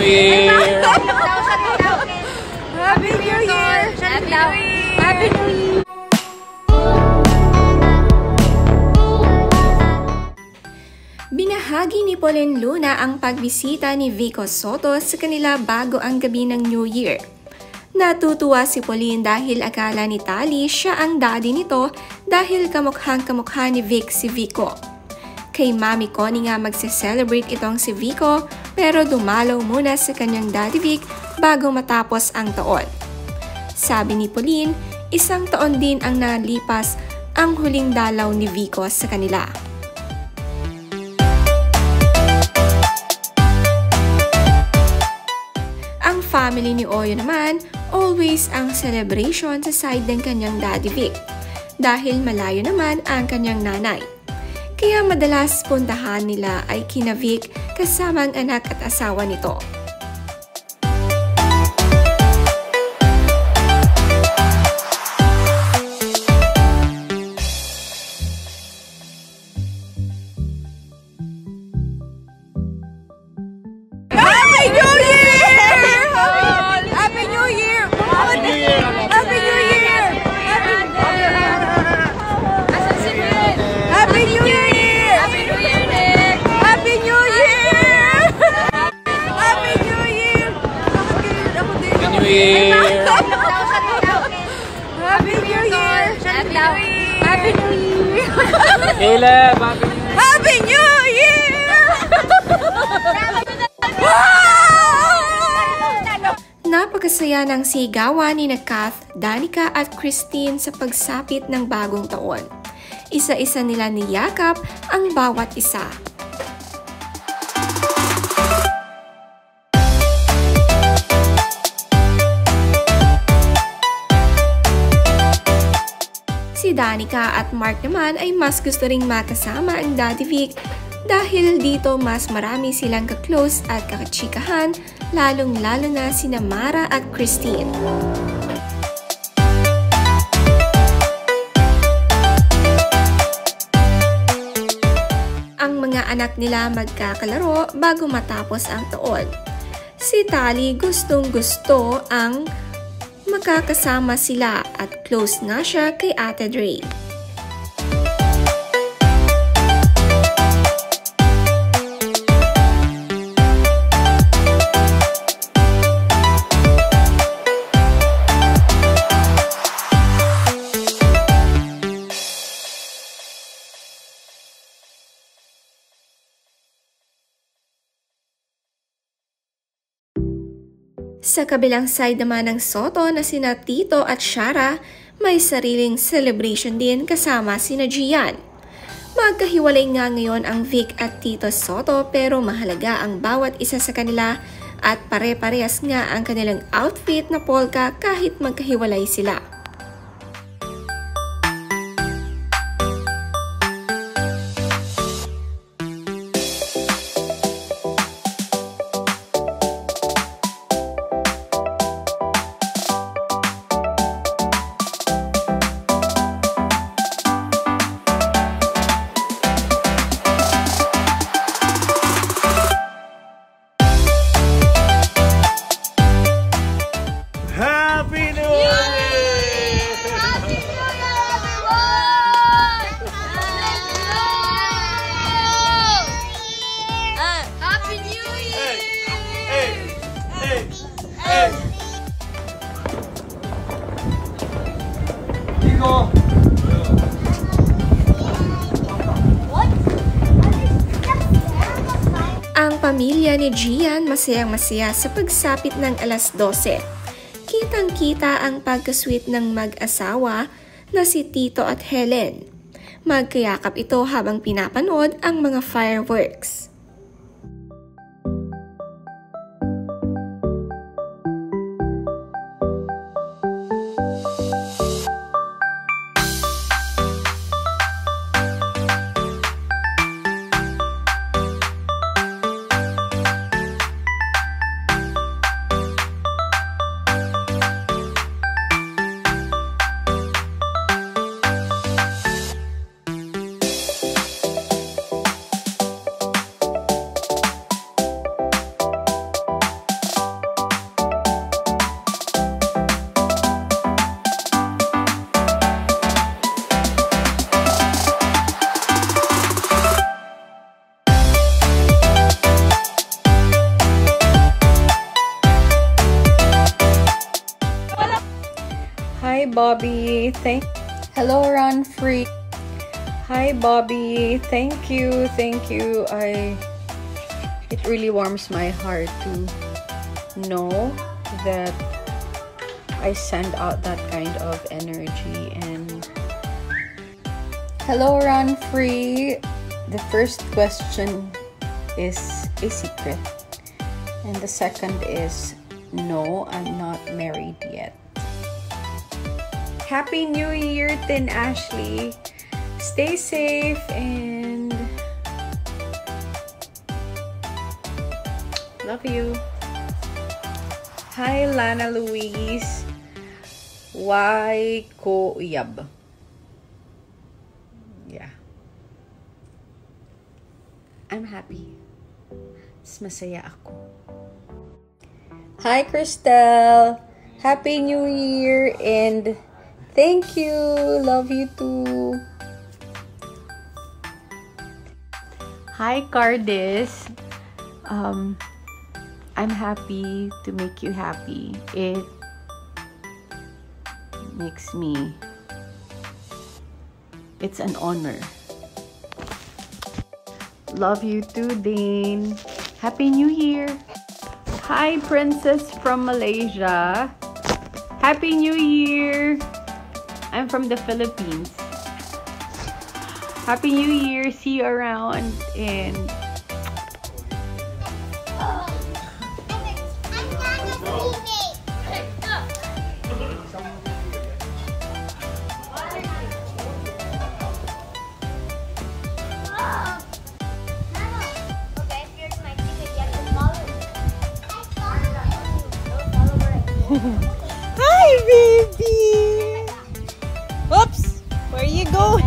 Year! Happy New Year! Happy New Year! Binahagi ni Pauline Luna ang pagbisita ni Vico Soto sa kanila bago ang gabi ng New Year. Natutuwa si Pauline dahil akala ni Tali siya ang daddy nito dahil kamukhang-kamukha ni Vic si Vico. Kay Mami Connie nga magse-celebrate itong si Vico pero dumalaw muna sa kanyang daddy Vic bago matapos ang taon. Sabi ni Pauline, 1 taon din ang nalipas ang huling dalaw ni Vico sa kanila. Ang family ni Oyo naman, always ang celebration sa side ng kanyang daddy Vic dahil malayo naman ang kanyang nanay. Kaya madalas puntahan nila ay kina Vic kasama ang anak at asawa nito. Happy New Year! Happy New Year! Happy New Year! Happy New Year! Happy New Year! New Year! Happy New Year! Happy New Year! Caleb, Happy New Year! Napakasaya ng sigawan ni Kath, Danica at Christine sa pagsapit ng bagong taon. Isa-isa nila niyakap ang bawat isa. Si Danica at Mark naman ay mas gusto ring makasama ang Daddy Vic dahil dito mas marami silang ka-close at kakachikahan, lalong-lalo na sina Mara at Christine. Ang mga anak nila magkakalaro bago matapos ang taon. Si Tali gustong-gusto ang makakasama sila at close na siya kay Ate Dre. Sa kabilang side naman ng Soto na sina Tito at Shara, may sariling celebration din kasama sina Gian. Magkahiwalay nga ngayon ang Vic at Tito Soto pero mahalaga ang bawat isa sa kanila at pare-parehas nga ang kanilang outfit na polka kahit magkahiwalay sila. Happy New Year! Happy New Year! Hey! Digo! Ang pamilya ni Gian masayang-masaya sa pagsapit ng alas 12. Kitang-kita ang pagkasweet ng mag-asawa na si Tito at Helen. Magkayakap ito habang pinapanood ang mga fireworks. Hi, Bobby. Hello, Run Free. Hi, Bobby. Thank you. It really warms my heart to know that I send out that kind of energy. And hello, Run Free. The first question is a secret, and the second is no, I'm not married yet. Happy New Year, Tin Ashley. Stay safe and love you. Hi, Lana Louise. Why ko uyab? Yeah. I'm happy. Mas masaya ako. Hi, Christelle. Happy New Year and thank you. Love you too. Hi, Cardis. I'm happy to make you happy. It makes me... It's an honor. Love you too, Dane. Happy New Year. Hi, Princess from Malaysia. Happy New Year. I'm from the Philippines. Happy New Year. See you around. And hi, baby. Oops. Where are you going?